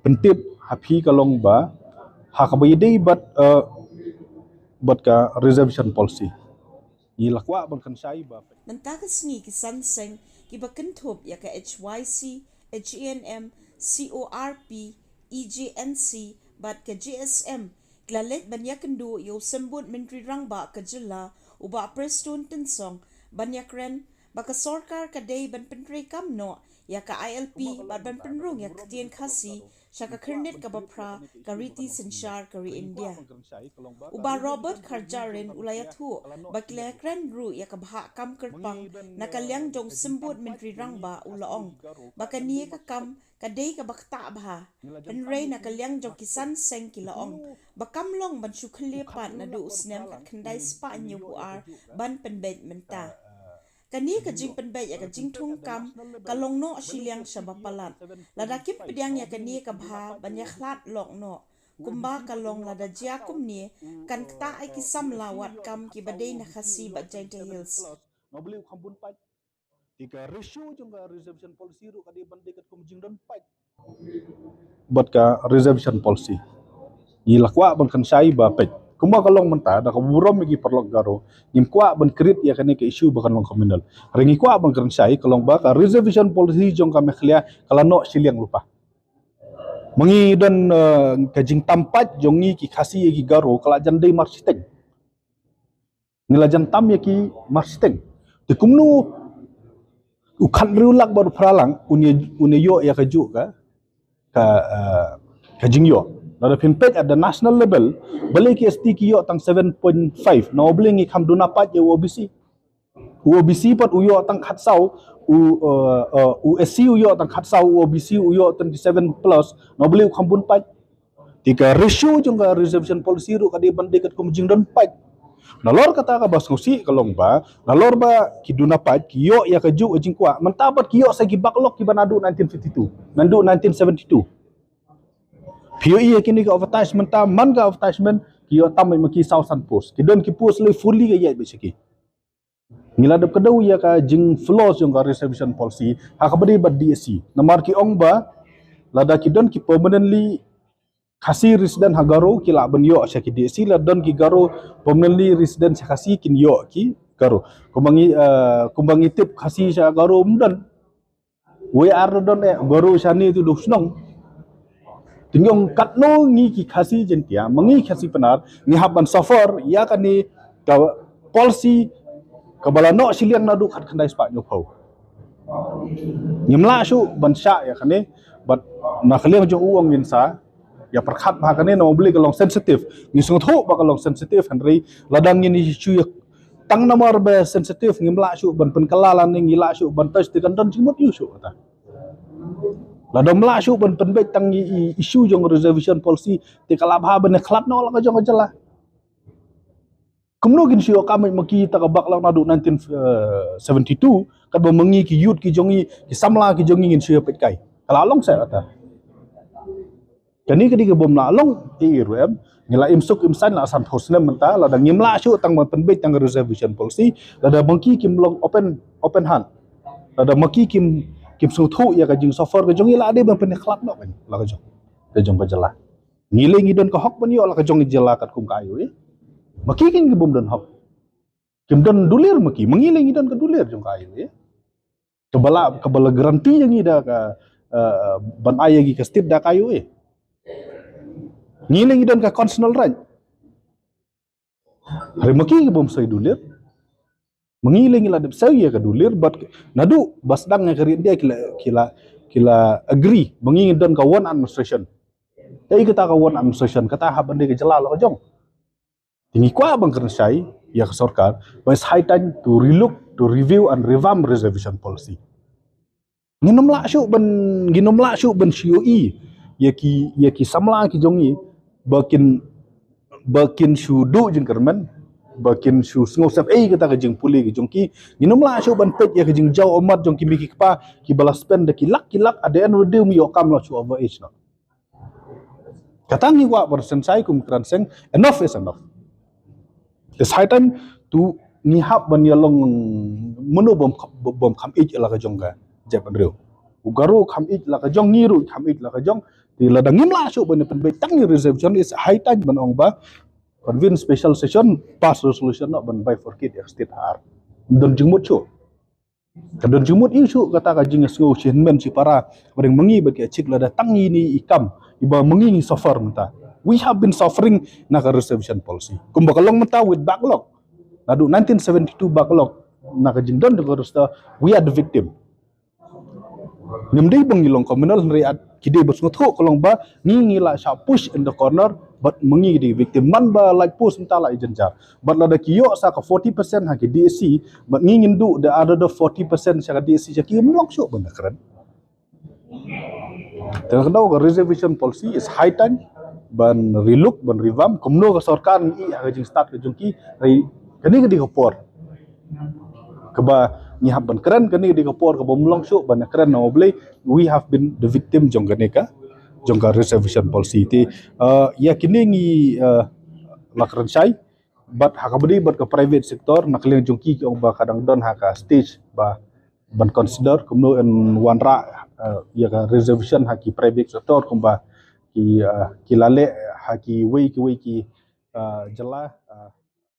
pentip happy kalong ba hakabayday but ka reservation policy ilakwa bang kan sai ba Mentakas ngi kisan seng kibakentop ya ka HYC, HENM, CORP, EJNC, bat ka GSM, klalet banyak kendo yo sembut menteri rangba ka jela uba preston tensong banyak ren baka sorkar ka day ban pentri kamno ya ka ILP bat ban penrung ya ketien khasi syaka kernet ka bapra ka riti sensyar kari India. Uba Robert Kharjarin ulayathu bakilekren ru ya kabha kam kerpang nakalyang jong sembut menteri rangba ulaong bakaniye ka kam kadai ka bakta bha penrei nakalyang jong kisan seng kilaong bakamlong ban syuklepan na do usnem ka khandai spa nyu buar ban penbet menta kani ka jing penbet ya ka jing thung kam kalong no siliang sabapalat ladakim pediang ya kani ka bha banyak lat lok no kumba kalong lada jiakum ni kan kta ai kisam lawat kam ki badai na khasi ba Giant Hills nobeli kampun pai tika ratio jong ka reservation policy ru kadi bande kat kumjing don pai but ka reservation policy ilakwa bang kan sai ba pek kumba kalong menta da kaburom gi perlok garo ngim kwa ban krit ya kane ke issue bakan long communal ringi kwa bang kan sai kalong ba ka reservation policy jong ka mekhlia kala no siliang lupa mengi dan kajing tampat jongi ki khasi ki garo kala jandai marsiteng nilajan tam ya ki marsiteng te kumnu ukan riulak baru pralang unya yo ya kaju ka kajing yo Nada pinpet at the national level, balik ki ST ki yo tang 7.5. Na obling ngi kam duna pat ya UOBC. UOBC pat uyo tang khatsau USC uyo tang khatsau UOBC uyo 27 plus. Na obling kam bun pat. Tika ratio jong ka reservation policy ru kadi bande kat kumjing don pat. Nalor kata ka bas ngusi kalong ba, nalor ba ki duna pat ki yo ya kaju ajing kwa. Mentapat ki yo sa gi backlog ki banadu 1952. Nandu 1972. POE kini ka advertisement ta man ka advertisement ki yo tam maki Southern Post ki don ki post le fully ka yai besiki ngila dap kadau ya ka jing flaws yung ka reservation policy ha ka badi bad DSC namar ki ong ba lada ki don ki permanently khasi resident ha garo ki la ban yo sya ki DSC la don ki garo permanently resident sya khasi kin yo ki garo kumbangi tip khasi sya garo mdan we are don garo syani tu dusnong Tingyong katno ngi ki khasi jentia mangi khasi penar ni haban suffer ya kani ka policy kabala no siliang nadu khat khandai spa nyopau nyimla shu bansha ya kani but na khaliang jo uang insa ya perkhat ba kani no beli kalong sensitive ni sung tho ba kalong sensitive hanrei ladang ni chu tang nomor be sensitive ngimla shu ban pen kalalan ni ngila shu ban touch tikan don chimut yu shu ta Ladom la syu ban penbet tang isu jong reservation policy te kalabha ban khlap no la jong jala. Kumno gin syu kami maki ta kabak lang nadu 1972 kad ba mengi ki youth ki jongi ki samla ki jongi gin syu pet kai. Kala long sa ata. Kani kadi ke bom la long irwem ngila imsuk imsan la san hosne menta la dang ngimla syu tang penbet tang reservation policy la da bangki kim long open hand. La da maki kim sung thu ya ka jing software ka jong ila ade ban pen khlap no kan la ka jong ka jala ngile ngi don ka hok ban yo la ka jong jala kat kum ka ayo maki kin gi bom don hok kim don dulir maki mangile ngi don ka dulir jong ka ayo kabala garanti yang ida ka ban aya gi ka step da ka ayo ngile ngi don ka constitutional right hari maki gi bom sai dulir mengiling ila dep saya ka dulir but nadu basdang nga kari dia kila agree mengingin don ka one administration dai kita ka one administration kata ha bande ka jala ka jong tingi kwa bang kernsai ya ka sarkar but it's high time to relook to review and revamp reservation policy nginom la syu ban COE ya ki samla ki jongi bakin syudu jeng kermen bakin shu ngosap kita ka jing puli ki jongki nginom la shu ban pet ya ka jing jau omat jongki miki kpa ki balas spend de kilak at the end of the day mi yokam la shu over age no katangi wa persen sai kum kran seng enough is enough the high time to ni hab ban yalong menu bom kham age la ka jongga japan reu ugaru kham ik la ka jong ngiru kham ik la ka jong ti la dangim la shu ban pen bai tang ni reservation is high time ban ong ba convene special session pass resolution no ban bifurcate state har don jingmut shu kadon jingmut isu kata ka jing sngau chin men si para bareng mengi ba ke chik la da tangi ni ikam iba mengi ni suffer menta we have been suffering na ka reservation policy kumbakalong menta with backlog nadu 1972 backlog na ka jingdon de ko we are the victim Nimdai bang ilong communal reat kide bos ngotho kolong ba ngi la sha push in the corner but mengi di victim man ba like push entala ijenja but la da kiyo sa ka 40% ha ki DSC but ngi ngindu the other 40% sa ka DSC sa kiyo mlok syo banda keren tengah ka reservation policy is high time ban relook ban revamp komno ka sarkar ni ha jing start ka jungki rai kani ka di kopor keba nyihap ban keren kani di kapor ka bomlong syu ban keren no blay we have been the victim jongane ka jongka reservation policy ti ya kini ngi lakran sai but hakabdi but ka private sector nakling jongki ki ba kadang don haka stage ba ban consider kumno en wanra ya ka reservation haki private sector kumba ki lale haki wei ki jela